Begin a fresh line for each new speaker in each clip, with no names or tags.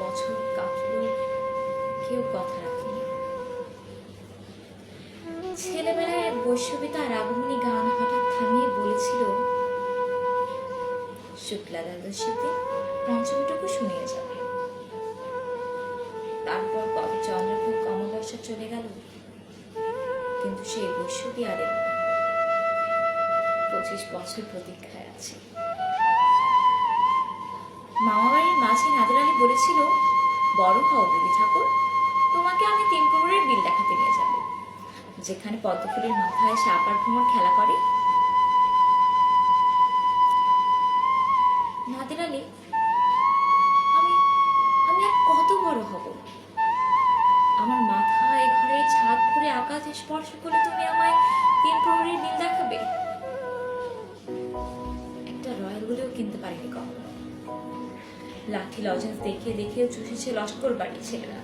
বছর কাটল, কেউ কথা রাখেনি। ছেলেবেলায় এক বৈশ্যবিতা রাগমণি গান হঠাৎ থামিয়ে বলেছিল, শুক্লা দ্বাদশীতে পঞ্চমীটুকু শুনিয়ে যাবে। তারপর কবে চন্দ্রভোগ অমাবস্যা চলে গেল, কিন্তু সেই বৈশ্যবি আর এল না। 25 বছর প্রতীক্ষায় আছে। মামাবাড়ির মাঝে নাদের আলী বলেছিল, বড় হও দিদি ঠাকুর, তোমাকে আমি 3 প্রহরের বিল দেখাতে নিয়ে যাব, যেখানে পদ্মফুলের মাথায় সাপ আর ভ্রমর খেলা করে। নাদের আলী, আমি আমি আর কত বড় হব? আমার মাথায় ঘরের ছাদ ভরে আকাশে স্পর্শ করলে তুমি আমায় 3 প্রহরের বিল দেখাবে? একটা রয়্যাল বলেও কিনতে পারিনি কখনো। লাঠি লজেন্স দেখিয়ে দেখিয়ে চুষেছে লস্কর বাড়ির ছেলেরা।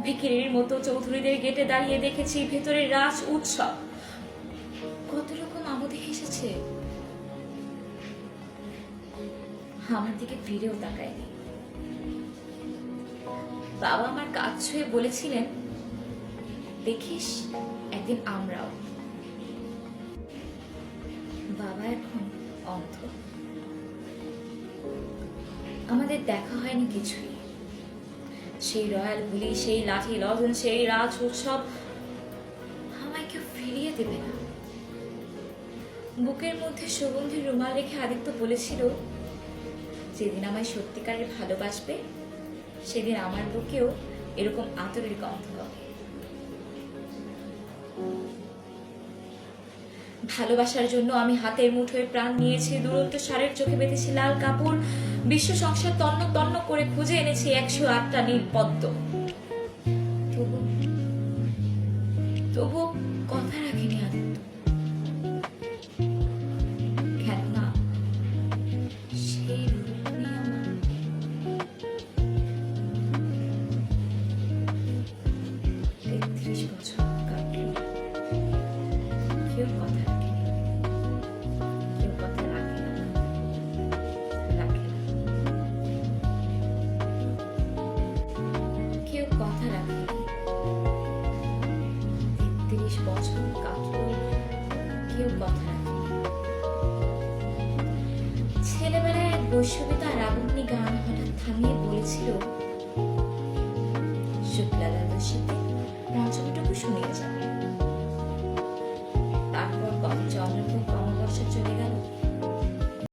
ভিখিরির মতো চৌধুরীদের গেটে দাঁড়িয়ে দেখেছি ভেতরে রাজ উৎসব। কত রকম আমোদে হেসেছে, আমার দিকে ফিরেও তাকায়নি। বাবা আমার কাজ ছুঁয়ে বলেছিলেন, দেখিস একদিন আমরাও। বাবা এখন অন্ধ। আমাদের দেখা হয়নি কিছুই। সেই রয়্যাল বুলি, সেই লাঠি লজন, সেই রাজ উৎসব আমায় কেউ ফিরিয়ে দেবে না। বুকের মধ্যে সুগন্ধির রুমাল রেখে আদিত্য বলেছিল, যেদিন আমায় সত্যিকারের ভালোবাসবে, সেদিন আমার বুকেও এরকম আতরের গন্ধ হবে। ভালোবাসার জন্য আমি হাতের মুঠোয় প্রাণ নিয়েছি, দুরন্ত সারের চোখে বেঁধেছি লাল কাপড়, বিশ্ব সংসার তন্ন তন্ন করে খুঁজে এনেছি 108টা নীল পদ্ম। তবু কথা রাখিনি আদিত্য। কেননা সেই রূপই আমার। 33 বছর কাটল, কেউ কথা রাখেনি, কেউ কথা রাখে না, কেউ কথা রাখেনি। 33 বছর কাটল, কেউ কথা রাখেনি। ছেলেবেলায় এক বৈশ্যবিতা রাগমণি গান হঠাৎ থামিয়ে বলেছিল, শুক্লা দ্বাদশীতে